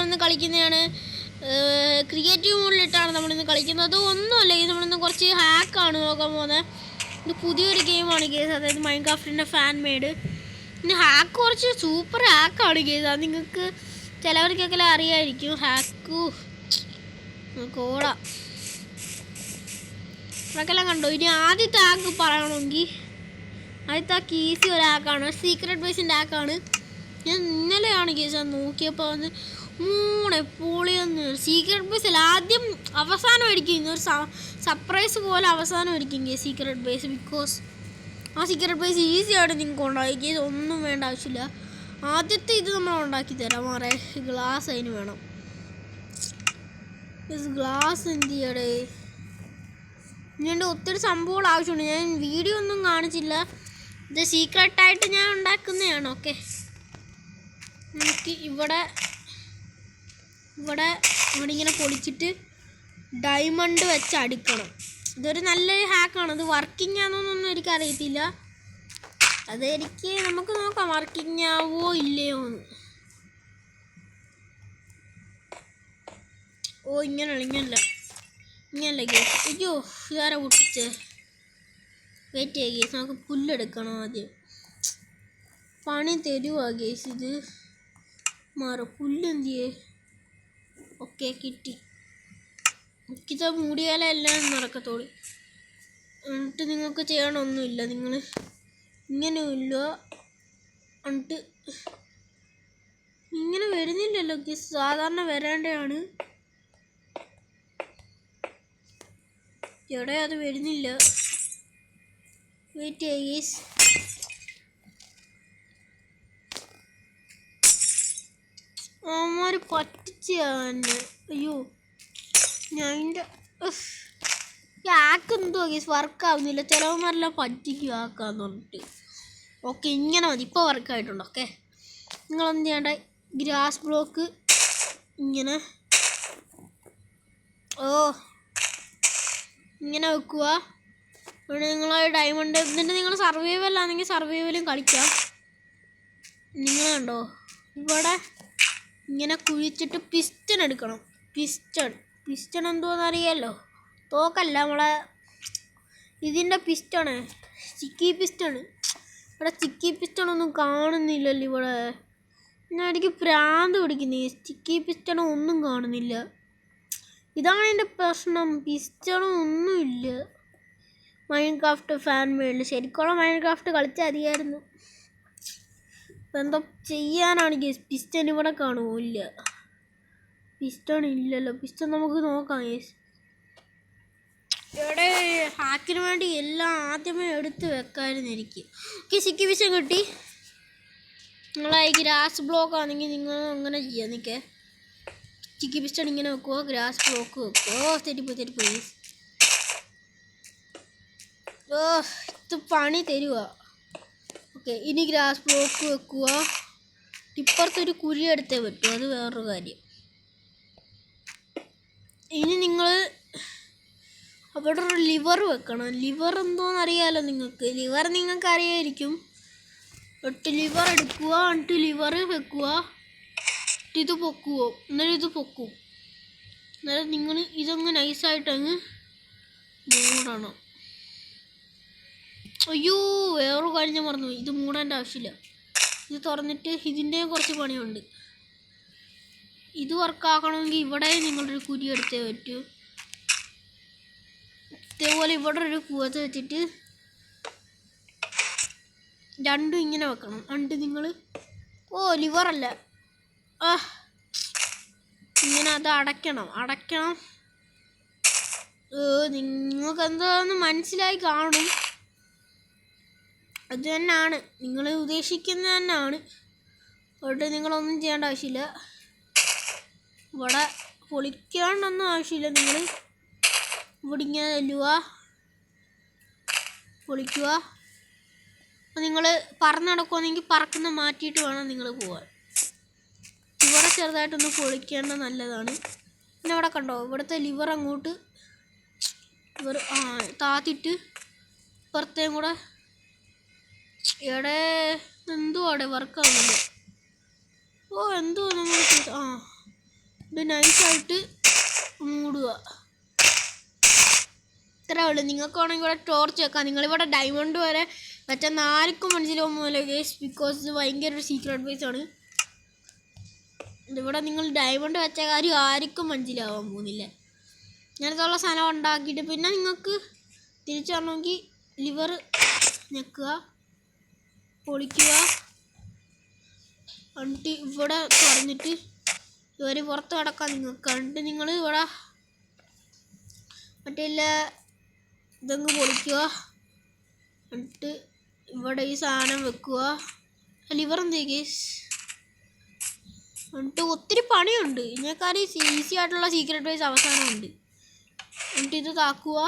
നമ്മളിന്ന് കളിക്കുന്നതാണ്. ക്രിയേറ്റീവ് മോഡിലിട്ടാണ് നമ്മളിന്ന് കളിക്കുന്നത്. ഒന്നുമല്ല, ഇത് നമ്മളിന്ന് കുറച്ച് ഹാക്കാണ് നോക്കാൻ പോകുന്നത്. ഇത് പുതിയൊരു ഗെയിമാണ് ഗേസ്, അതായത് മൈൻക്രാഫ്റ്റിൻ്റെ ഫാൻ മെയ്ഡ്. പിന്നെ ഹാക്ക് കുറച്ച് സൂപ്പർ ഹാക്കാണ് ഗേസ്. അത് നിങ്ങൾക്ക് ചിലവർക്കൊക്കെ അറിയാമായിരിക്കും. ഹാക്കു കോടാ അതൊക്കെല്ലാം കണ്ടോ. ഇനി ആദ്യത്തെ ഹാക്ക് പറയണമെങ്കിൽ ആദ്യത്തെ ഹാക്ക് ഈസി ഒരു ഹാക്കാണ്, സീക്രട്ട് ബേസിൻ്റെ ഹാക്കാണ്. ഞാൻ ഇന്നലെയാണ് കേസ് നോക്കിയപ്പോൾ വന്ന് പൊളിയൊന്ന് സീക്രട്ട് ബേസിൽ ആദ്യം അവസാനമായിരിക്കും, ഒരു സർപ്രൈസ് പോലെ അവസാനമായിരിക്കും കേസ് സീക്രട്ട് ബേസ്. ബിക്കോസ് ആ സീക്രട്ട് ബേസ് ഈസി ആയിട്ട് നിങ്ങൾക്ക് ഉണ്ടാക്കി കേസ്, ഒന്നും വേണ്ട ആവശ്യമില്ല. ആദ്യത്തെ ഇത് നമ്മൾ ഉണ്ടാക്കി തരാം. മാറേ ഗ്ലാസ് അതിന് വേണം. ഗ്ലാസ് എന്ത് ചെയ്യടേ, ഇനി ഒത്തിരി സംഭവങ്ങൾ ആവശ്യമുണ്ട്. ഞാൻ വീഡിയോ ഒന്നും കാണിച്ചില്ല, ഇത് സീക്രട്ടായിട്ട് ഞാൻ ഉണ്ടാക്കുന്നതാണ്. ഓക്കെ, നമുക്ക് ഇവിടെ ഇങ്ങനെ പൊളിച്ചിട്ട് ഡയമണ്ട് വെച്ച് അടുക്കണം. ഇതൊരു നല്ലൊരു ഹാക്കാണ്. ഇത് വർക്കിംഗ് ആണോന്നൊന്നും എനിക്കറിയത്തില്ല. നമുക്ക് നോക്കാം വർക്കിംഗ് ആവോ ഇല്ലയോ എന്ന്. ഓ ഇങ്ങനല്ല കേസ്. അയ്യോ ഇതാരാ പൊട്ടിച്ചേ. വെയിറ്റ് ചെയ്യുക കേസ്, നമുക്ക് പുല്ലെടുക്കണം ആദ്യം. പണി തരുവാ കേസ് ഇത്. മാറും പുല്ലെന്ത് ചെയ്യേ. ഓക്കെ കിട്ടി. ഇത് മൂടിയാലേ എല്ലാം നടക്കത്തോളൂ. എന്നിട്ട് നിങ്ങൾക്ക് ചെയ്യണമൊന്നുമില്ല, നിങ്ങൾ ഇങ്ങനെയില്ല. എന്നിട്ട് ഇങ്ങനെ വരുന്നില്ലല്ലോ കേസ്, സാധാരണ വരേണ്ടതാണ്. എവിടെ അത് വരുന്നില്ല. വെയിറ്റ് ചെയ്യുക കേസ്. അവന്മാര് പറ്റിച്ച് തന്നെ. അയ്യോ ഞാൻ എൻ്റെ ഹാക്ക് എന്തോ കേസ് വർക്കാവുന്നില്ല. ചിലവന്മാരെല്ലാം പറ്റിക്കും ഹാക്കാന്ന് പറഞ്ഞിട്ട്. ഓക്കെ ഇങ്ങനെ മതി, ഇപ്പോൾ വർക്കായിട്ടുണ്ട്. ഓക്കെ നിങ്ങളെന്ത് ചെയ്യേണ്ട, ഗ്രാസ് ബ്ലോക്ക് ഇങ്ങനെ ഇങ്ങനെ വെക്കുക. ഇവിടെ നിങ്ങൾ ഡയമണ്ട്, എന്നിട്ട് നിങ്ങൾ സർവൈവലാണെങ്കിൽ സർവൈവലും കളിക്കാം. നിങ്ങൾ കണ്ടോ ഇവിടെ ഇങ്ങനെ കുഴിച്ചിട്ട് പിസ്റ്റൺ എടുക്കണം. പിസ്റ്റൺ എന്തോന്നറിയാമല്ലോ, തോക്കല്ല, നമ്മളെ ഇതിൻ്റെ പിസ്റ്റണ്, ചിക്കി പിസ്റ്റൺ. ഇവിടെ ചിക്കി പിസ്റ്റൺ ഒന്നും കാണുന്നില്ലല്ലോ ഇവിടെ. ഞാൻ എനിക്ക് പ്രാന്ത് പിടിക്കുന്നു, ചിക്കി പിസ്റ്റൺ ഒന്നും കാണുന്നില്ല. ഇതാണ് എൻ്റെ പ്രശ്നം, പിസ്റ്റണും ഒന്നുമില്ല. മൈൻക്രാഫ്റ്റ് ഫാൻ മെയ്ഡിൽ ശരിക്കുള്ള മൈൻക്രാഫ്റ്റ് കളിച്ചാൽ മതിയായിരുന്നു. എന്തോ ചെയ്യാനാണ് ഗേസ്. പിസ്റ്റൺ ഇവിടെ കാണുമോ? ഇല്ല, പിസ്റ്റൺ ഇല്ലല്ലോ. പിസ്റ്റൺ നമുക്ക് നോക്കാം ഗേസ്. ഇവിടെ ഹാക്കിന് വേണ്ടി എല്ലാം ആദ്യമേ എടുത്ത് വെക്കാമായിരുന്നു എനിക്ക്. ഓക്കെ ചിക്കി പിസ്റ്റൺ കിട്ടി. നിങ്ങളെ ഗ്രാസ് ബ്ലോക്ക് ആണെങ്കിൽ നിങ്ങൾ അങ്ങനെ ചെയ്യാം. നിൽക്കേ ചിക്കി പിസ്റ്റൺ ഇങ്ങനെ വെക്കുമോ, ഗ്രാസ് ബ്ലോക്ക് വെക്കുമോ. തെറ്റിപ്പോയി. ഇത് പണി തരുക. ഓക്കെ ഇനി ഗ്രാസ് ബ്ലോക്ക് വെക്കുക. ഇപ്പുറത്തൊരു കുഴി എടുത്തേ പറ്റൂ, അത് വേറൊരു കാര്യം. ഇനി നിങ്ങൾ അവിടെ ഒരു ലിവർ വെക്കണം. ലിവർ എന്തോന്ന് അറിയാമല്ലോ നിങ്ങൾക്ക്. ലിവർ നിങ്ങൾക്ക് അറിയായിരിക്കും. എന്നിട്ട് ലിവർ എടുക്കുക, എന്നിട്ട് ലിവർ വെക്കുക, ഇത് പൊക്കുവോ, എന്നാലും ഇത് പൊക്കും. എന്നാലും നിങ്ങൾ ഇതങ്ങ് നൈസായിട്ടങ്ങ് മൂടണം. അയ്യോ വേറൊരു കാര്യം ഞാൻ മറന്നു, ഇത് മൂടേണ്ട ആവശ്യമില്ല. ഇത് തുറന്നിട്ട് ഇതിൻ്റെയും കുറച്ച് പണിയുണ്ട്. ഇത് വർക്കാക്കണമെങ്കിൽ ഇവിടെ നിങ്ങളൊരു കുരി എടുത്തേ പറ്റൂ. ഇതേപോലെ ഇവിടെ ഒരു കൂവത്ത് വെച്ചിട്ട് രണ്ടും ഇങ്ങനെ വെക്കണം. എന്നിട്ട് നിങ്ങൾ ലിവറല്ല ഇങ്ങനെ അത് അടയ്ക്കണം. നിങ്ങൾക്ക് എന്താണെന്ന് മനസ്സിലായി കാണും. അത് തന്നെയാണ് നിങ്ങൾ ഉദ്ദേശിക്കുന്നത് തന്നെയാണ്. അതുകൊണ്ട് നിങ്ങളൊന്നും ചെയ്യേണ്ട ആവശ്യമില്ല. ഇവിടെ പൊളിക്കാണ്ടൊന്നും ആവശ്യമില്ല. നിങ്ങൾ ഇവിടെ ഇങ്ങനെ പൊളിക്കുക. അപ്പോൾ നിങ്ങൾ പറന്ന് നടക്കുവാണെങ്കിൽ പറക്കുന്ന മാറ്റിയിട്ട് വേണം നിങ്ങൾ പോകാൻ. ഇവിടെ ചെറുതായിട്ടൊന്ന് പൊളിക്കേണ്ടത് നല്ലതാണ്. പിന്നെ ഇവിടെ കണ്ടോ, ഇവിടുത്തെ ലിവർ അങ്ങോട്ട് താത്തിട്ട് പുറത്തേയും കൂടെ എന്തോ അവിടെ വർക്കാവുന്നില്ല. എന്തോ നമ്മൾ ഇത് നൈസായിട്ട് മൂടുക. ഇത്രേ ഉള്ളൂ. നിങ്ങൾക്ക് വേണമെങ്കിൽ ഇവിടെ ടോർച്ച് വെക്കാം. നിങ്ങളിവിടെ ഡയമണ്ട് വരെ വെച്ചാൽ ആർക്കും മനസ്സിലാവുമല്ലോ ഗൈസ്, ബിക്കോസ് ഇത് ഭയങ്കര ഒരു സീക്രട്ട് ബേസ് ആണ്. ഇതിവിടെ നിങ്ങൾ ഡയമണ്ട് വെച്ച കാര്യം ആർക്കും മനസ്സിലാവാൻ പോകുന്നില്ല. ഇങ്ങനത്തുള്ള സാധനം ഉണ്ടാക്കിയിട്ട് പിന്നെ നിങ്ങൾക്ക് തിരിച്ചു വരണമെങ്കിൽ ലിവർ ഞെക്കുക, പൊളിക്കുക, എന്നിട്ട് ഇവിടെ തുറന്നിട്ട് ഇവർ പുറത്ത് കിടക്കാൻ നിങ്ങൾക്ക്. എന്നിട്ട് നിങ്ങൾ ഇവിടെ മറ്റേ ഇതങ്ങ് പൊളിക്കുക, എന്നിട്ട് ഇവിടെ ഈ സാധനം വെക്കുക. ലിവർ എന്തേ കേസ്. എന്നിട്ട് ഒത്തിരി പണിയുണ്ട്. ഇതിനേക്കാൾ ഈസി ആയിട്ടുള്ള സീക്രട്ട് ബേസ് അവസാനമുണ്ട്. എന്നിട്ട് ഇത് താക്കുക,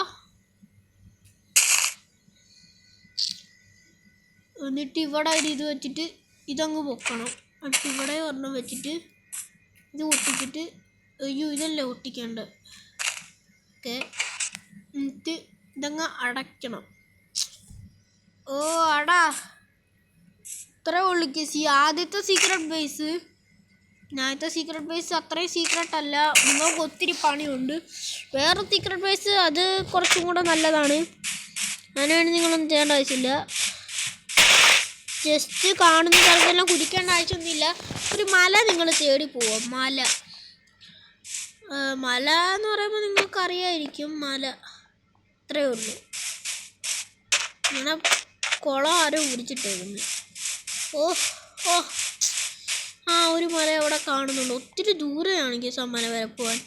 എന്നിട്ട് ഇവിടെ ഒരു ഇത് വെച്ചിട്ട് ഇതങ്ങ് പൊക്കണം. എന്നിട്ട് ഇവിടെ ഒരെണ്ണം വെച്ചിട്ട് ഇത് ഒട്ടിച്ചിട്ട്, അയ്യോ ഇതല്ലേ ഒട്ടിക്കേണ്ടത്. ഓക്കെ, എന്നിട്ട് ഇതങ്ങ് അടയ്ക്കണം. ഓ അടാ, ഇത്രേ ഉള്ളൂ കേസ്. ആദ്യത്തെ സീക്രട്ട് ബേസ്. ഞാനത്തെ സീക്രട്ട് ബേസ് അത്രയും സീക്രട്ട് അല്ല, നിങ്ങൾക്ക് ഒത്തിരി പണിയുണ്ട്. വേറെ സീക്രട്ട് ബേസ് അത് കുറച്ചും കൂടെ നല്ലതാണ്. അതിനുവേണ്ടി നിങ്ങളൊന്നും ചെയ്യേണ്ട ആവശ്യമില്ല. ജസ്റ്റ് കാണുന്ന സ്ഥലത്തെല്ലാം കുടിക്കേണ്ട ആവശ്യമൊന്നുമില്ല. ഒരു മല നിങ്ങൾ തേടി പോവാം. മല എന്ന് പറയുമ്പോൾ നിങ്ങൾക്കറിയായിരിക്കും. മല ഇത്രയേ ഉള്ളൂ. ഇങ്ങനെ കുളം ആരും കുടിച്ചിട്ടേക്കുന്നു. ഓ ഓ ആ ഒരു മല അവിടെ കാണുന്നുണ്ട്. ഒത്തിരി ദൂരെയാണെങ്കിൽ ആ മല വരെ പോകാൻ.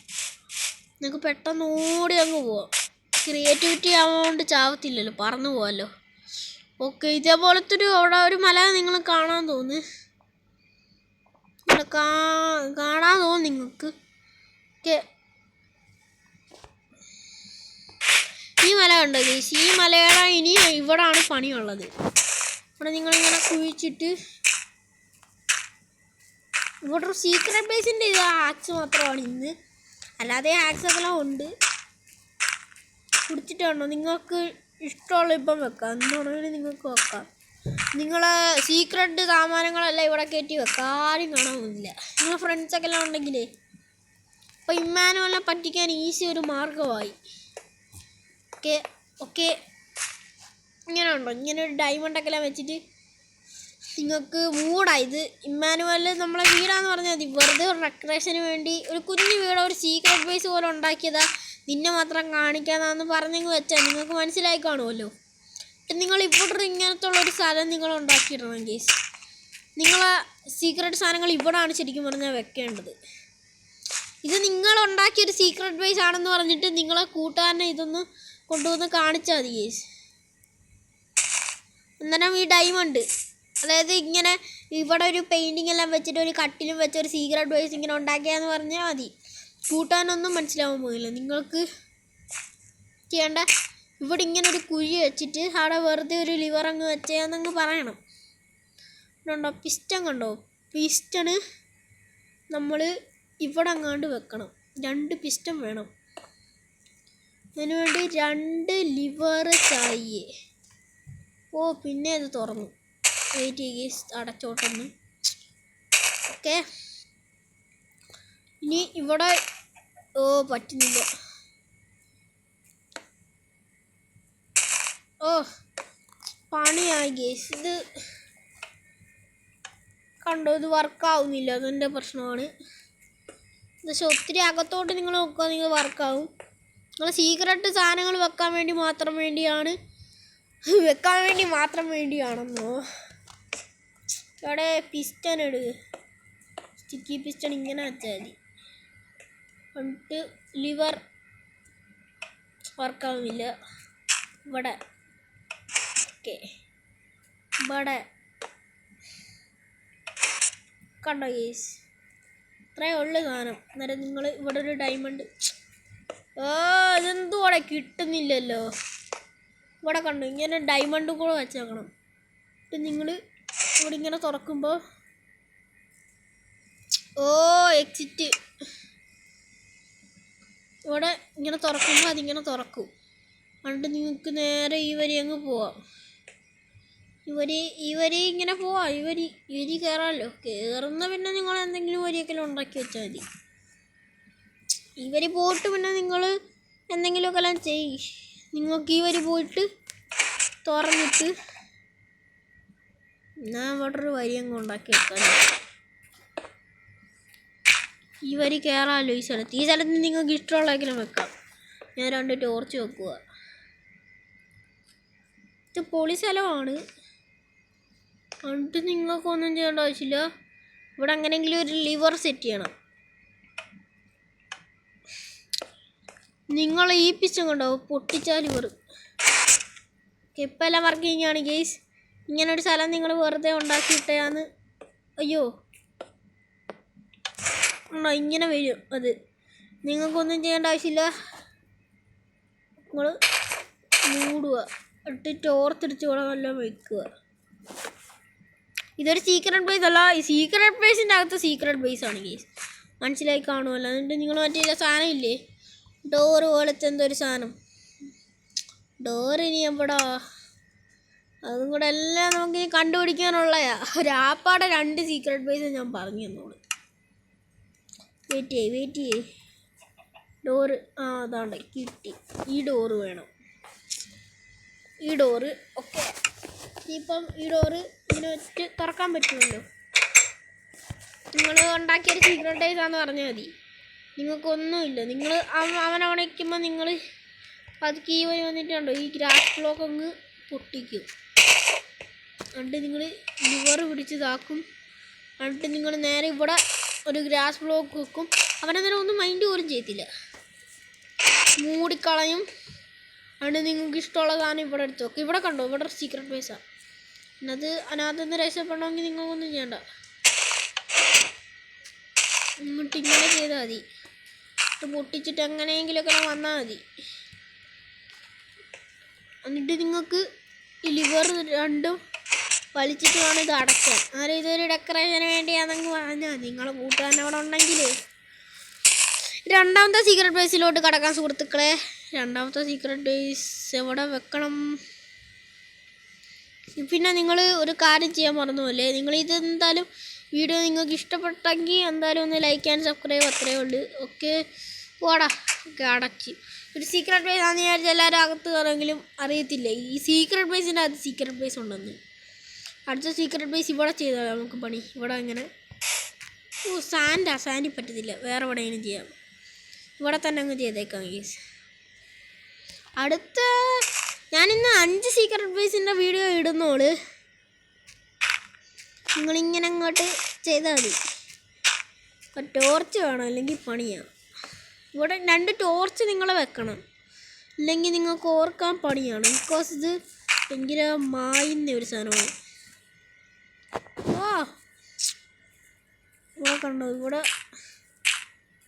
നിങ്ങൾക്ക് പെട്ടെന്ന് ഓടി അങ്ങ് പോവാം. ക്രിയേറ്റിവിറ്റി ആവുകൊണ്ട് ചാവത്തില്ലല്ലോ, പറന്നു പോവാമല്ലോ. ഓക്കെ, ഇതേപോലത്തെ അവിടെ ഒരു മല നിങ്ങൾ കാണാൻ തോന്നുന്നു. ഇവിടെ കാണാൻ തോന്നും നിങ്ങൾക്ക്. ഓക്കെ, ഈ മല കണ്ടോ ഗൈസ്? ഈ മലയുടെ ഇനി ഇവിടാണ് പണിയുള്ളത്. ഇവിടെ നിങ്ങളിങ്ങനെ കുഴിച്ചിട്ട് ഇവിടെ ഒരു സീക്രട്ട് ബേസിൻ്റെ ഇത് ഹാക്സ് മാത്രമാണ് ഇന്ന്. അല്ലാതെ ഹാക്സ് എല്ലാം ഉണ്ട്. കുടിച്ചിട്ട് വേണോ നിങ്ങൾക്ക് ഇഷ്ടമുള്ള ഇപ്പം വെക്കാം. എന്താണെങ്കിലും നിങ്ങൾക്ക് വെക്കാം. നിങ്ങളെ സീക്രട്ട് സാമാനങ്ങളെല്ലാം ഇവിടെ കയറ്റി വെക്കാം. ആരും കാണാൻ പോകുന്നില്ല. നിങ്ങളെ ഫ്രണ്ട്സൊക്കെ എല്ലാം ഉണ്ടെങ്കിലേ അപ്പോൾ ഇമ്മാനുവലിനെ പറ്റിക്കാൻ ഈസി ഒരു മാർഗമായി. ഓക്കെ ഓക്കെ, ഇങ്ങനെ ഉണ്ടോ? ഇങ്ങനെ ഒരു ഡയമണ്ടൊക്കെ എല്ലാം വെച്ചിട്ട് നിങ്ങൾക്ക് മൂടാം. ഇത് ഇമ്മാനുവൽ നമ്മളെ വീടാന്ന് പറഞ്ഞാൽ മതി. വെറുതെ ഒരു ഡെക്കറേഷന് വേണ്ടി ഒരു കുഞ്ഞു വീട്, ഒരു സീക്രട്ട് ബേസ് പോലെ ഉണ്ടാക്കിയതാ. നിന്നെ മാത്രം കാണിക്കാതാന്ന് പറഞ്ഞെങ്കിൽ വെച്ചാൽ നിങ്ങൾക്ക് മനസ്സിലായി കാണുമല്ലോ. നിങ്ങൾ ഇവിടെ ഇങ്ങനത്തെ ഉള്ളൊരു സ്ഥലം നിങ്ങൾ ഉണ്ടാക്കിയിടണം കേസ്. നിങ്ങളെ സീക്രട്ട് സാധനങ്ങൾ ഇവിടാണ് ശരിക്കും പറഞ്ഞാൽ വെക്കേണ്ടത്. ഇത് നിങ്ങളുണ്ടാക്കിയൊരു സീക്രട്ട് ബേസ് ആണെന്ന് പറഞ്ഞിട്ട് നിങ്ങളെ കൂട്ടുകാരനെ ഇതൊന്ന് കൊണ്ടുവന്ന് കാണിച്ചാൽ മതി കേസ്. അന്നേരം ഈ ഡയമണ്ട്, അതായത് ഇങ്ങനെ ഇവിടെ ഒരു പെയിൻറ്റിങ് എല്ലാം വെച്ചിട്ട് ഒരു കട്ടിലും വെച്ച് ഒരു സീക്രട്ട് ബേസ് ഇങ്ങനെ ഉണ്ടാക്കിയാന്ന് പറഞ്ഞാൽ മതി. കൂട്ടാനൊന്നും മനസ്സിലാവാൻ പോകില്ല. നിങ്ങൾക്ക് ചെയ്യേണ്ട ഇവിടെ ഇങ്ങനെ ഒരു കുഴി വെച്ചിട്ട് അവിടെ വെറുതെ ഒരു ലിവർ അങ്ങ് വെച്ചേന്നങ്ങ് പറയണം. കണ്ടോ പിസ്റ്റൺ കണ്ടോ? പിസ്റ്റണ് നമ്മൾ ഇവിടെ അങ്ങാണ്ട് വെക്കണം. 2 പിസ്റ്റൺ വേണം. അതിനുവേണ്ടി 2 ലിവർ ചായേ. ഓ പിന്നെ അത് തുറന്നു. വെയിറ്റ് ചെയ്യുക, അടച്ചോട്ടൊന്ന്. ഓക്കെ, ഇനി ഇവിടെ ഓ പറ്റുന്നില്ല. ഓ പണിയായി ഗേസ്. ഇത് കണ്ടോ, ഇത് വർക്കാവുന്നില്ല. അതെൻ്റെ പ്രശ്നമാണ്. പക്ഷെ ഒത്തിരി അകത്തോട്ട് നിങ്ങൾ നോക്കുക, നിങ്ങൾ വർക്കാവും. നിങ്ങൾ സീക്രട്ട് സാധനങ്ങൾ വെക്കാൻ വേണ്ടി മാത്രം വേണ്ടിയാണെന്നോ. ഇവിടെ പിസ്റ്റൺ സ്റ്റിക്കി പിസ്റ്റൺ ഇങ്ങനെ വെച്ചാൽ മതി. എന്നിട്ട് ലിവർ വർക്കാവുന്നില്ല. ഇവിടെ ഓക്കെ, ഇവിടെ കണ്ടോ ഗേസ്? ഇത്രയേ ഉള്ളു സാധനം. അന്നേരം നിങ്ങൾ ഇവിടെ ഒരു ഡയമണ്ട്, ഇതെന്തോടെ കിട്ടുന്നില്ലല്ലോ. ഇവിടെ കണ്ടു ഇങ്ങനെ ഡയമണ്ടും കൂടെ വെച്ചേക്കണം. എന്നിട്ട് നിങ്ങൾ ഇവിടെ ഇങ്ങനെ തുറക്കുമ്പോൾ എക്സിറ്റ്, ഇവിടെ ഇങ്ങനെ തുറക്കുമ്പോൾ അതിങ്ങനെ തുറക്കും. എന്നിട്ട് നിങ്ങൾക്ക് നേരെ ഈ വരി അങ്ങ് പോവാം. ഈ വരി ഇങ്ങനെ പോവാം. ഈ വരി കയറാമല്ലോ. കയറുന്ന പിന്നെ നിങ്ങൾ എന്തെങ്കിലും വരിയൊക്കെ ഉണ്ടാക്കി വെച്ചാൽ മതി. ഈ വരി പോയിട്ട് പിന്നെ നിങ്ങൾ എന്തെങ്കിലുമൊക്കെ എല്ലാം നിങ്ങൾക്ക് ഈ വരി പോയിട്ട് തുറന്നിട്ട് ഞാൻ ഇവിടെ ഒരു വരി അങ്ങ് ഉണ്ടാക്കി വെക്കാം. ഈ വരി കയറാമല്ലോ ഈ സ്ഥലത്ത്. ഈ സ്ഥലത്ത് നിങ്ങൾക്ക് ഇഷ്ടമുള്ളതെങ്കിലും വെക്കാം. ഞാൻ 2 ടോർച്ച് വെക്കുക. ഇത് പൊളി സ്ഥലമാണ്. എന്നിട്ട് നിങ്ങൾക്കൊന്നും ചെയ്യേണ്ട ആവശ്യമില്ല. ഇവിടെ അങ്ങനെയെങ്കിലും ഒരു ലിവർ സെറ്റ് ചെയ്യണം. നിങ്ങൾ ഈ പിസ്റ്റം കൊണ്ടാവും പൊട്ടിച്ച ലിവർ. ഇപ്പം എല്ലാം വർക്ക് ചെയ്യുകയാണ് ഗെയ്സ്. ഇങ്ങനൊരു സ്ഥലം നിങ്ങൾ വെറുതെ ഉണ്ടാക്കിയിട്ടാന്ന്. അയ്യോ ഉണ്ടോ, ഇങ്ങനെ വരും. അത് നിങ്ങൾക്കൊന്നും ചെയ്യേണ്ട ആവശ്യമില്ല. നിങ്ങൾ മൂടുക, ഇട്ടിട്ട് ഓർത്തിടിച്ച് ഇവിടെ വല്ലതും വയ്ക്കുക. ഇതൊരു സീക്രട്ട് ബേസ് അല്ല. ഈ സീക്രട്ട് ബേസിൻ്റെ അകത്ത് സീക്രട്ട് ബേസ് ആണ് ഗെയ്സ്. മനസ്സിലായി കാണുമല്ലോ. എന്നിട്ട് നിങ്ങൾ മറ്റേ സാധനം ഇല്ലേ, ഡോറ് പോലത്തെ എന്തൊരു സാധനം, ഡോറ് ഇനി എവിടാ, അതും കൂടെ എല്ലാം നമുക്ക് കണ്ടുപിടിക്കാനുള്ളയാ. ഒരാപ്പാടെ 2 സീക്രട്ട് ബേസ് ഞാൻ പറഞ്ഞു തന്നോളൂ. വെയിറ്റ് ചെയ്യേ. ഡോറ് അതാണ്ട് കിട്ടി. ഈ ഡോറ് വേണം. ഈ ഡോറ് ഓക്കെ. ഇപ്പം ഈ ഡോറ് ഇങ്ങനെ വെച്ച് തുറക്കാൻ പറ്റുമല്ലോ. നിങ്ങൾ ഉണ്ടാക്കിയൊരു സീക്രട്ട് ബേസാന്ന് പറഞ്ഞാൽ മതി. നിങ്ങൾക്കൊന്നുമില്ല. നിങ്ങൾ അവനെ ഉണയ്ക്കുമ്പോൾ നിങ്ങൾ പതുക്കെ ഈ വഴി വന്നിട്ടുണ്ടോ, ഈ ഗ്രാസ് ബ്ലോക്ക് അങ്ങ് പൊട്ടിക്കും. എന്നിട്ട് നിങ്ങൾ ലിവർ പിടിച്ച് ഇതാക്കും. എന്നിട്ട് നിങ്ങൾ നേരെ ഇവിടെ ഒരു ഗ്രാസ് ബ്ലോക്ക് വെക്കും. അവനന്നേരം ഒന്നും മൈൻഡ് പോലും ചെയ്യത്തില്ല, മൂടിക്കളയും. എന്നിട്ട് നിങ്ങൾക്ക് ഇഷ്ടമുള്ള സാധനം ഇവിടെ എടുത്ത് വെക്കും. ഇവിടെ കണ്ടോ, ഇവിടെ സീക്രട്ട് ബേസാണ്. എന്നത് അതിനകത്ത് നിന്ന് രക്ഷപ്പെടണമെങ്കിൽ നിങ്ങൾക്കൊന്നും ചെയ്യണ്ട. എന്നിട്ട് ഇങ്ങനെ ചെയ്താൽ മതി. പൊട്ടിച്ചിട്ട് എങ്ങനെയെങ്കിലുമൊക്കെ വന്നാൽ മതി. എന്നിട്ട് നിങ്ങൾക്ക് ഈ ലിവർ 2 വലിച്ചിട്ട് വേണം ഇത് അടയ്ക്കാൻ. അന്നേരം ഇതൊരു ഡെക്കറേഷന് വേണ്ടിയാണെന്ന് പറഞ്ഞാൽ നിങ്ങളെ കൂട്ടുകാരൻ അവിടെ ഉണ്ടെങ്കിൽ. രണ്ടാമത്തെ സീക്രട്ട് ബേസിലോട്ട് കടക്കാൻ സുഹൃത്തുക്കളെ. രണ്ടാമത്തെ സീക്രട്ട് ബേസ് എവിടെ വെക്കണം? പിന്നെ നിങ്ങൾ ഒരു കാര്യം ചെയ്യാൻ മറന്നുപോലെ. നിങ്ങൾ എന്തായാലും വീഡിയോ നിങ്ങൾക്ക് ഇഷ്ടപ്പെട്ടെങ്കിൽ എന്തായാലും ഒന്ന് ലൈക്ക് ആൻഡ് സബ്സ്ക്രൈബ്, അത്രയേ ഉള്ളൂ. ഓക്കെ പോടാ. ഓക്കെ അടച്ച്. ഒരു സീക്രട്ട് ബേസ് ആണെന്ന് വിചാരിച്ച് എല്ലാവരും അകത്ത് കയറെങ്കിലും അറിയത്തില്ല ഈ സീക്രട്ട് ബേസിൻ്റെ അത് സീക്രട്ട് ബേസ് ഉണ്ടെന്ന്. അടുത്ത സീക്രട്ട് ബേസ് ഇവിടെ ചെയ്താൽ നമുക്ക് പണി. ഇവിടെ അങ്ങനെ സാൻഡിൽ പറ്റത്തില്ല, വേറെ എവിടെയെങ്കിലും ചെയ്യാം. ഇവിടെ തന്നെ അങ്ങ് ചെയ്തേക്കാം ഗൈസ്. അടുത്ത ഞാനിന്ന് 5 സീക്രട്ട് ബേസിൻ്റെ വീഡിയോ ഇടുന്നോള്. നിങ്ങളിങ്ങനെ അങ്ങോട്ട് ചെയ്താൽ മതി. ടോർച്ച് വേണം, അല്ലെങ്കിൽ പണിയാണ്. ഇവിടെ 2 ടോർച്ച് നിങ്ങൾ വെക്കണം, ഇല്ലെങ്കിൽ നിങ്ങൾക്ക് ഓർക്കാൻ പണിയാണ്. ബിക്കോസ് ഇത് ഭയങ്കര മായുന്ന ഒരു സാധനമാണ്. ഇവിടെ കണ്ടോ, ഇവിടെ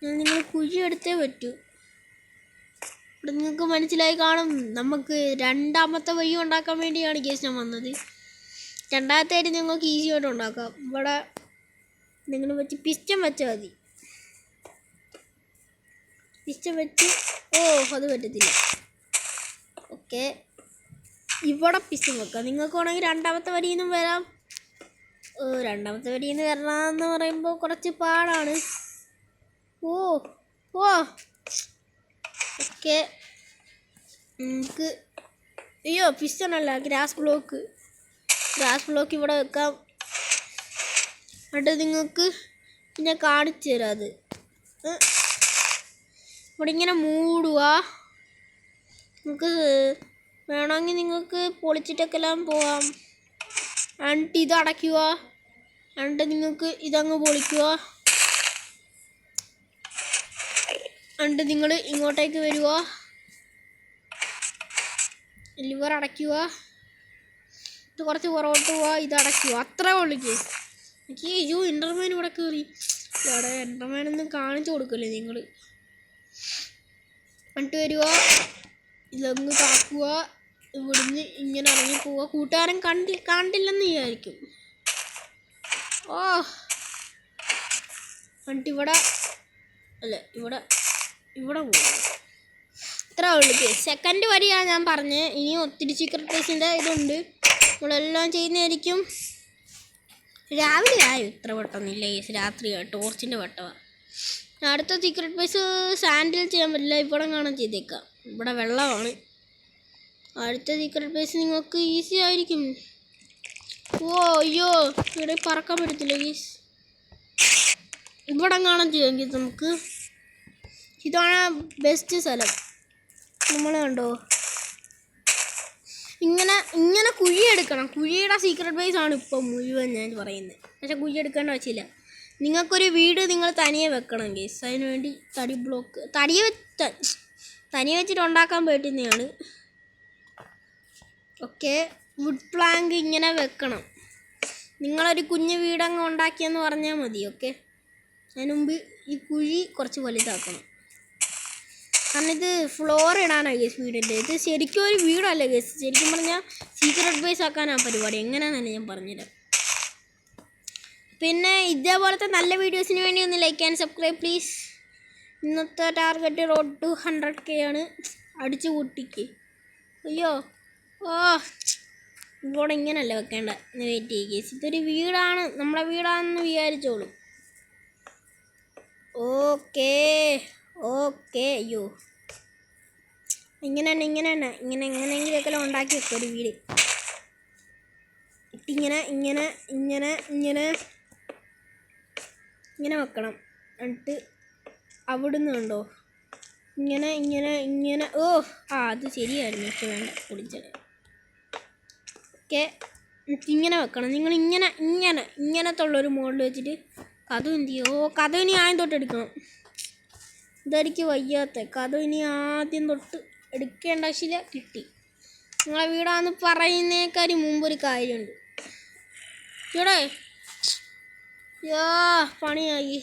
നിങ്ങൾ കുഴി എടുത്തേ പറ്റൂ. ഇവിടെ നിങ്ങൾക്ക് മനസ്സിലായി കാണും. നമുക്ക് രണ്ടാമത്തെ വഴി ഉണ്ടാക്കാൻ വേണ്ടിയാണ് കേസ് ഞാൻ വന്നത്. രണ്ടാമത്തെ ആയിട്ട് നിങ്ങൾക്ക് ഈസി ആയിട്ട് ഉണ്ടാക്കാം. ഇവിടെ നിങ്ങൾ വെച്ച് പിസ്റ്റം വെച്ചാൽ മതി. പിസ്റ്റം വെച്ച് അത് പറ്റത്തില്ല. ഓക്കെ ഇവിടെ പിസ്റ്റം വെക്കാം. നിങ്ങൾക്ക് വേണമെങ്കിൽ രണ്ടാമത്തെ വരിയിൽ നിന്നും വരാം. രണ്ടാമത്തെ വരിയിൽ നിന്ന് വരണമെന്ന് പറയുമ്പോൾ കുറച്ച് പാടാണ്. ഓക്കെ നമുക്ക് അയ്യോ പിസ്റ്റണല്ല, ഗ്രാസ് ബ്ലോക്ക് ഇവിടെ വെക്കാം. എന്നിട്ട് നിങ്ങൾക്ക് പിന്നെ കാണിച്ചു തരാം. അത് ഇവിടെ ഇങ്ങനെ മൂടുക. നിങ്ങൾക്ക് വേണമെങ്കിൽ നിങ്ങൾക്ക് പൊളിച്ചിട്ടൊക്കെ എല്ലാം പോവാം. എന്നിട്ട് ഇത് അടയ്ക്കുക. എന്നിട്ട് നിങ്ങൾക്ക് ഇതങ്ങ് പൊളിക്കുക. എന്നിട്ട് നിങ്ങൾ ഇങ്ങോട്ടേക്ക് വരിക, ലിവർ അടയ്ക്കുക, ഇത് കുറച്ച് പുറകോട്ട് പോവുക, ഇത് അടയ്ക്കുക. അത്രേ ഉള്ളൂ കേസ്. എനിക്ക് ഇൻ്റർമാൻ ഇവിടെ കയറി. ഇവിടെ ഇൻ്റർമാനൊന്നും കാണിച്ചു കൊടുക്കില്ലേ നിങ്ങൾ. എന്നിട്ട് വരിക, ഇതങ്ങ് താക്കുക, ഇവിടുന്ന് ഇങ്ങനെ ഇറങ്ങി പോവുക. കൂട്ടുകാരൻ കണ്ടില്ലെന്ന് വിചാരിക്കും. എന്നിട്ട് ഇവിടെ പോകും. ഇത്ര ഉള്ളു കേസ്. സെക്കൻഡ് വരിയാണ് ഞാൻ പറഞ്ഞത്. ഇനി ഒത്തിരി സീക്രട്ട് ബേസിൻ്റെ ഇതുണ്ട്, നമ്മളെല്ലാം ചെയ്യുന്നതായിരിക്കും. രാവിലെ ആയോ ഇത്ര പെട്ടെന്നില്ല കേസ്, രാത്രി ടോർച്ചിൻ്റെ വെട്ടമാണ്. അടുത്ത സീക്രട്ട് ബേസ് സാൻഡിൽ ചെയ്യാൻ പറ്റില്ല, ഇവിടെ കാണാൻ ചെയ്തേക്കാം. ഇവിടെ വെള്ളമാണ്. അടുത്ത സീക്രട്ട് ബേസ് നിങ്ങൾക്ക് ഈസി ആയിരിക്കും. ഓ അയ്യോ, ഇവിടെ പറക്കാൻ പറ്റത്തില്ല ഗീസ്. ഇവിടെ കാണാൻ ചെയ്യാമെങ്കിൽ നമുക്ക്. ഇതാണ് ബെസ്റ്റ് സ്ഥലം. നമ്മൾ കണ്ടോ, ഇങ്ങനെ കുഴിയെടുക്കണം. കുഴിയുടെ സീക്രട്ട് ബേസ് ആണ് ഇപ്പോൾ മുഴുവൻ ഞാൻ പറയുന്നത്. പക്ഷെ കുഴി എടുക്കേണ്ട ആവശ്യമില്ല. നിങ്ങൾക്കൊരു വീട് നിങ്ങൾ തനിയെ വെക്കണം ഗേസ്. അതിന് വേണ്ടി തടി ബ്ലോക്ക് തനിയെ വെച്ചിട്ട് ഉണ്ടാക്കാൻ പറ്റുന്നതാണ്. ഓക്കെ, വുഡ് പ്ലാങ്ക് ഇങ്ങനെ വെക്കണം. നിങ്ങളൊരു കുഞ്ഞു വീടങ്ങ് ഉണ്ടാക്കിയെന്ന് പറഞ്ഞാൽ മതി. ഓക്കെ, അതിന് മുമ്പ് ഈ കുഴി കുറച്ച് വലുതാക്കണം. കാരണം ഇത് ഫ്ലോർ ഇടാനാണ് ഗേസ് വീടിൻ്റെ. ഇത് ശരിക്കും ഒരു വീടല്ല ഗേസ്. ശരിക്കും പറഞ്ഞാൽ സീക്രട്ട് ബേസ് ആക്കാനാണ് പരിപാടി. എങ്ങനെയാണെന്നല്ല ഞാൻ പറഞ്ഞുതരാം. പിന്നെ ഇതേപോലത്തെ നല്ല വീഡിയോസിന് വേണ്ടി ഒന്ന് ലൈക്ക് ആൻഡ് സബ്സ്ക്രൈബ് പ്ലീസ്. ഇന്നത്തെ ടാർഗറ്റ് റോഡ് ടു 100K ആണ്. അടിച്ചു കൂട്ടിക്ക്. അയ്യോ, ഓ ഇവിടെ ഇങ്ങനല്ല വെക്കേണ്ട. വെയിറ്റ് ചെയ്യുക ഗേസ്. ഇതൊരു വീടാണ്, നമ്മളെ വീടാണെന്ന് വിചാരിച്ചോളൂ. ഓക്കേ. അയ്യോ, ഇങ്ങനെ എങ്ങനെയെങ്കിലൊക്കെ ഉണ്ടാക്കി വെക്കും ഒരു വീട്. ഇങ്ങനെ വെക്കണം. എന്നിട്ട് അവിടുന്ന് കണ്ടോ ഇങ്ങനെ. ഓ അത് ശരിയായിരുന്നു. പക്ഷെ വേണ്ട, പൊളിച്ചത്. ഓക്കെ, ഇങ്ങനെ വെക്കണം. നിങ്ങൾ ഇങ്ങനത്തുള്ളൊരു മോഡൽ വെച്ചിട്ട് കഥ എന്ത് ചെയ്യോ. കഥ ഇനി ആദ്യം തൊട്ട് എടുക്കണം. ഇതെനിക്ക് വയ്യാത്ത കഥ ഇനി ആദ്യം തൊട്ട് എടുക്കേണ്ട ആവശ്യമില്ല. കിട്ടി. നിങ്ങളെ വീടാന്ന് പറയുന്നേക്കാരും മുമ്പൊരു കാര്യമുണ്ട്. ഇവിടെ പണിയായി.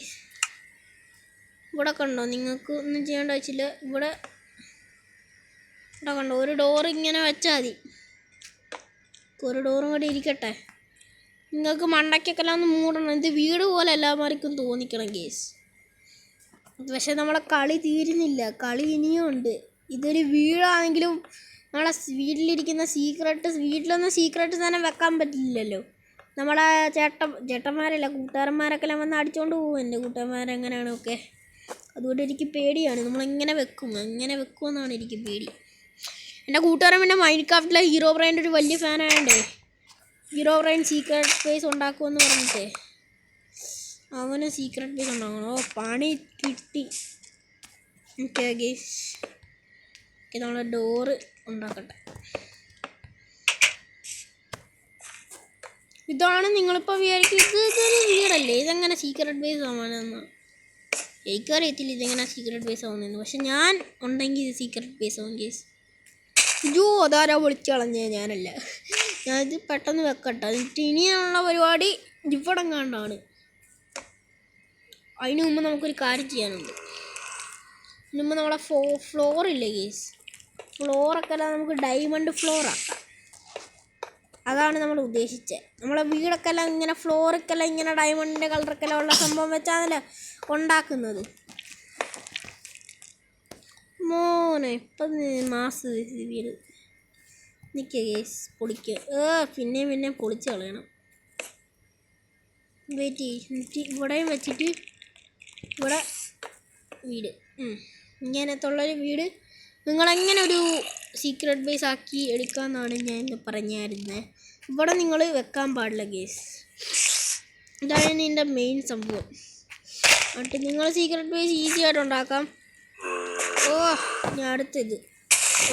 ഇവിടെ കണ്ടോ, നിങ്ങൾക്ക് ഒന്നും ചെയ്യേണ്ട ആവശ്യമില്ല. ഇവിടെ കണ്ടോ, ഒരു ഡോർ ഇങ്ങനെ വെച്ചാൽ മതി. ഒരു ഡോറും കൂടി ഇരിക്കട്ടെ. നിങ്ങൾക്ക് മണ്ടയ്ക്കൊക്കെ എല്ലാം ഒന്ന് മൂടണം. ഇത് വീട് പോലെ എല്ലാവർക്കും തോന്നിക്കണം ഗേസ്. പക്ഷെ നമ്മളെ കളി തീരുന്നില്ല. കളി ഇനിയും ഉണ്ട്. ഇതൊരു വീടാണെങ്കിലും നമ്മളെ വീട്ടിലിരിക്കുന്ന വീട്ടിലൊന്നും സീക്രട്ട് തന്നെ വെക്കാൻ പറ്റില്ലല്ലോ. നമ്മളെ ചേട്ടന്മാരല്ല കൂട്ടുകാരന്മാരൊക്കെ എല്ലാം വന്ന് അടിച്ചുകൊണ്ട് പോകും. എൻ്റെ കൂട്ടുകാരന്മാരെങ്ങനെയാണ്. ഓക്കെ, അതുകൊണ്ട് എനിക്ക് പേടിയാണ്. നമ്മളെങ്ങനെ വെക്കുമെന്നാണ് എനിക്ക് പേടി. എൻ്റെ കൂട്ടുകാരൻ പിന്നെ മൈൻക്രാഫ്റ്റിലെ ഹീറോ ബ്രെയിൻ്റെ ഒരു വലിയ ഫാനായതുകൊണ്ടേ ഹീറോ ബ്രെയിൻ സീക്രട്ട് ബേസ് ഉണ്ടാക്കുമെന്ന് പറഞ്ഞിട്ടേ അവന് സീക്രട്ട് ബേസ് ഉണ്ടാക്കണം. ഓ പണി കിട്ടി. ഓക്കെ ഗേസ്, നമ്മളെ ഡോറ് ഉണ്ടാക്കട്ടെ. ഇതാണ് നിങ്ങളിപ്പോൾ വിചാരിക്കും ഇതൊരു വീടല്ലേ, ഇതെങ്ങനെ സീക്രട്ട് ബേസ് ആവാനെന്ന്. എനിക്കറിയത്തില്ല ഇതെങ്ങനെ സീക്രട്ട് ബേസ് ആവുന്നതെന്ന്. പക്ഷെ ഞാൻ ഉണ്ടെങ്കിൽ ഇത് സീക്രട്ട് ബേസ് ആവും ഗേസ്. അയ്യോ, അതാരാ വിളിച്ച് കളഞ്ഞേ, ഞാനല്ല. ഞാനിത് പെട്ടെന്ന് വെക്കട്ടെ. എന്നിട്ട് ഇനിയുള്ള പരിപാടി ഇവിടെ കണ്ടാണ്. അതിന് മുമ്പ് നമുക്കൊരു കാര്യം ചെയ്യാനുണ്ട്. അതിന് മുമ്പ് നമ്മളെ ഫ്ലോറില്ലേ ഗേസ്, ഫ്ലോറൊക്കെ എല്ലാം നമുക്ക് ഡയമണ്ട് ഫ്ലോർ ആക്കാം. അതാണ് നമ്മൾ ഉദ്ദേശിച്ചത്. നമ്മളെ വീടൊക്കെ എല്ലാം ഇങ്ങനെ ഫ്ലോറൊക്കെല്ലാം ഇങ്ങനെ ഡയമണ്ടിൻ്റെ കളറൊക്കെ എല്ലാം ഉള്ള സംഭവം വെച്ചാണല്ലോ ഉണ്ടാക്കുന്നത്. മോനെ ഇപ്പം മാസ് വീട് നിൽക്കുക ഗേസ്. പൊളിക്കുക. പിന്നെ പൊളിച്ച് കളയണം. വെയിറ്റ് എന്നിട്ട് ഇവിടെയും വെച്ചിട്ട് ഇവിടെ വീട് ഇങ്ങനത്തുള്ളൊരു വീട് നിങ്ങളെങ്ങനെ ഒരു സീക്രട്ട് ബേസ് ആക്കി എടുക്കാമെന്നാണ് ഞാൻ ഇന്ന് പറഞ്ഞായിരുന്നത്. ഇവിടെ നിങ്ങൾ വെക്കാൻ പാടില്ല ഗേസ്. ഇതാണ് ഇതിൻ്റെ മെയിൻ സംഭവം. എന്നിട്ട് നിങ്ങൾ സീക്രട്ട് ബേസ് ഈസി ആയിട്ട് ഉണ്ടാക്കാം. ഞാൻ അടുത്തത്.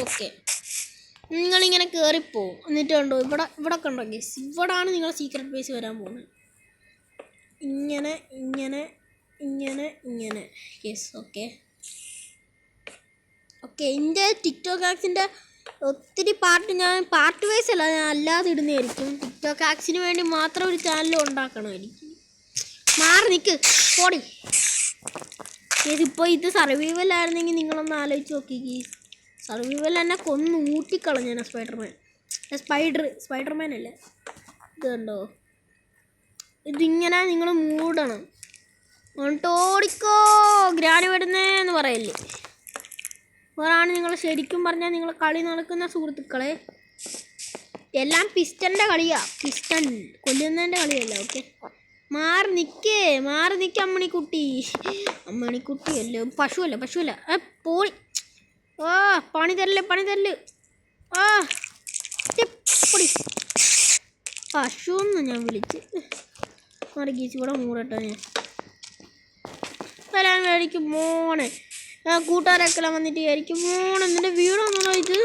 ഓക്കെ, നിങ്ങളിങ്ങനെ കയറിപ്പോവും. എന്നിട്ട് കണ്ടോ ഇവിടെ കണ്ടോ ഗേസ്, ഇവിടാണ് നിങ്ങൾ സീക്രട്ട് ബേസ് വരാൻ പോകുന്നത്. ഇങ്ങനെ യെസ്. ഓക്കെ എൻ്റെ ടിക്ടോക്ക് ആക്സിൻ്റെ ഒത്തിരി ഞാൻ പാർട്ട് വൈസ് അല്ല, ഞാൻ അല്ലാതെ ഇടുന്നതായിരിക്കും. ടിക്ടോക്ക് ആക്സിന് വേണ്ടി മാത്രം ഒരു ചാനൽ ഉണ്ടാക്കണം എനിക്ക്. മാറി നിൽക്ക് പോടി. ഇപ്പോൾ ഇത് സർവൈവലായിരുന്നെങ്കിൽ നിങ്ങളൊന്ന് ആലോചിച്ച് നോക്കി. സർവൈവൽ തന്നെ കൊന്ന് ഊട്ടിക്കളഞ്ഞാണ് സ്പൈഡർമാൻ അല്ലേ. ഇത് കണ്ടോ, ഇതിങ്ങനെ നിങ്ങൾ മൂടണം. എന്നിട്ട് ഓടിക്കോ ഗ്രാനി വരുന്നേന്ന് പറയല്ലേ. അതാണ് നിങ്ങൾ ശരിക്കും പറഞ്ഞാൽ നിങ്ങൾ കളി നടക്കുന്ന സുഹൃത്തുക്കളെ. എല്ലാം പിസ്റ്റൻ്റെ കളിയാണ്. പിസ്റ്റൺ കൊല്ലുന്നതിൻ്റെ കളിയല്ല. ഓക്കെ, മാറി നിൽക്കുക അമ്മണിക്കുട്ടിയല്ലോ, പശുവല്ല പോയി. പണി തരല് പൊടി പശു എന്ന് ഞാൻ വിളിച്ച് മറികീച്ച് കൂടെ മൂടട്ടോ. ഞാൻ വരാൻ വിചാരിക്കും മോനെ, കൂട്ടുകാരൊക്കെ വന്നിട്ട് വിചാരിക്കും മോനെ നിൻ്റെ വീടൊന്നോ ഇത്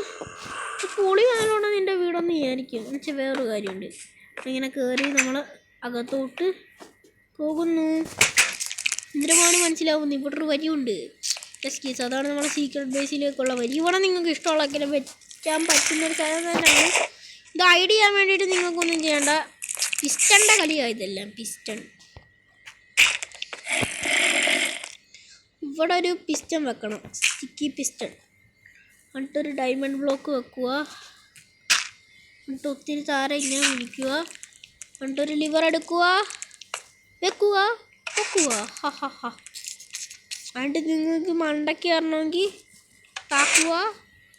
പൊളി വന്നതുകൊണ്ട് നിൻ്റെ വീടൊന്ന് വിചാരിക്കും. എന്നുവെച്ചാൽ വേറൊരു കാര്യമുണ്ട്. ഇങ്ങനെ കയറി നമ്മൾ അകത്തോട്ട് പോകുന്നു. ഇന്ദ്രമാണ് മനസ്സിലാവുന്നു. ഇവിടെ ഒരു വരിയുണ്ട് എസ്കീസ്, അതാണ് നമ്മുടെ സീക്രട്ട് ബേസിലേക്കുള്ള വരി. ഇവിടെ നിങ്ങൾക്ക് ഇഷ്ടമുള്ള വെക്കാൻ പറ്റുന്നൊരു സാധനം തന്നെയാണ്. ഇത് ഐഡിയ ചെയ്യാൻ വേണ്ടിയിട്ട് നിങ്ങൾക്കൊന്നും ചെയ്യേണ്ട. പിസ്റ്റണിൻ്റെ കളിയായതെല്ലാം പിസ്റ്റൺ. ഇവിടെ ഒരു പിസ്റ്റൺ വെക്കണം, സ്റ്റിക്കി പിസ്റ്റൺ. എന്നിട്ടൊരു ഡയമണ്ട് ബ്ലോക്ക് വെക്കുക. എന്നിട്ട് ഒത്തിരി താര ഇങ്ങനെ വിളിക്കുക. എന്നിട്ടൊരു ലിവർ എടുക്കുക, വെക്കുക. എന്നിട്ട് നിങ്ങൾക്ക് മണ്ടയ്ക്ക് കയറണമെങ്കിൽ താക്കുക.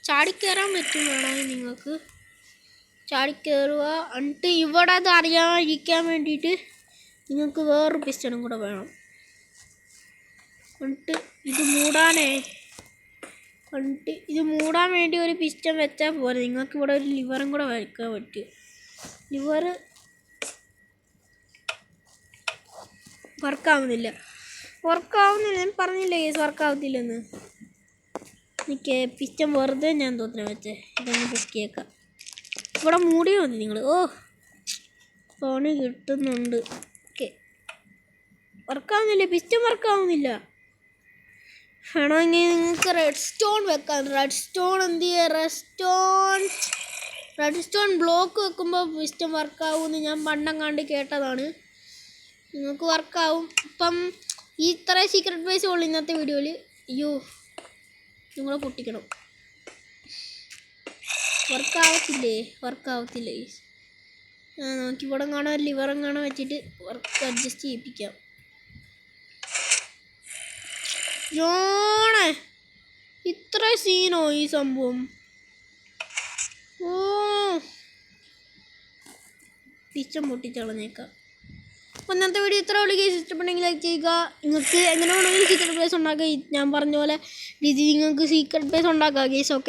ചാടിക്കയറാൻ പറ്റും വേണമെങ്കിൽ നിങ്ങൾക്ക് ചാടിക്കയറുക. എന്നിട്ട് ഇവിടെ അത് അറിയാതിരിക്കാൻ വേണ്ടിയിട്ട് നിങ്ങൾക്ക് വേറൊരു പിസ്റ്റണും കൂടെ വേണം. എന്നിട്ട് ഇത് മൂടാൻ വേണ്ടി ഒരു പിസ്റ്റൺ വെച്ചാൽ പോലെ നിങ്ങൾക്ക് ഇവിടെ ഒരു ലിവറും കൂടെ വയ്ക്കാൻ പറ്റും. ലിവർ വർക്കാവുന്നില്ല ഞാൻ പറഞ്ഞില്ലേ കേസ് വർക്കാവത്തില്ലെന്ന്. എനിക്ക് പിസ്റ്റൺ വെറുതെ ഞാൻ തോന്നുന്നു വെച്ചേ. ഇതൊന്ന് പൊക്കിയേക്കാം. ഇവിടെ മൂടിയോ മതി നിങ്ങൾ. പണി കിട്ടുന്നുണ്ട്. ഓക്കെ, വർക്കാവുന്നില്ല, പിസ്റ്റൺ വർക്കാവുന്നില്ല. വേണമെങ്കിൽ നിങ്ങൾക്ക് റെഡ് സ്റ്റോൺ വെക്കാം. റെഡ് സ്റ്റോൺ ബ്ലോക്ക് വെക്കുമ്പോൾ പിസ്റ്റൺ വർക്കാവുമെന്ന് ഞാൻ പണ്ടങ്ങാണ്ട് കേട്ടതാണ്. നിങ്ങൾക്ക് വർക്കാവും. ഇപ്പം ഈ ഇത്ര സീക്രട്ട് ബേസ് ഉള്ളു ഇന്നത്തെ വീഡിയോയിൽ. നിങ്ങളെ പൊട്ടിക്കണം. വർക്കാവത്തില്ലേ. നമുക്കിവിടെ കാണാൻ ലിവറും കാണാൻ വെച്ചിട്ട് വർക്ക് അഡ്ജസ്റ്റ് ചെയ്യിപ്പിക്കാം. ജോണേ, ഇത്ര സീനോ ഈ സംഭവം? പിച്ചം പൊട്ടിച്ചളഞ്ഞേക്കാം. അപ്പോൾ ഇന്നത്തെ വീഡിയോ ഇത്ര ഉള്ളൂ കേസ്. ഇഷ്ടപ്പെട്ടെങ്കിൽ ലൈക്ക് ചെയ്യുക. നിങ്ങൾക്ക് എങ്ങനെ വേണമെങ്കിലും സീക്രട്ട് ബേസ് ഉണ്ടാക്കുക. ഞാൻ പറഞ്ഞ പോലെ രീതി നിങ്ങൾക്ക് സീക്രട്ട് ബേസ് ഉണ്ടാക്കുക കേസ്. ഓക്കെ.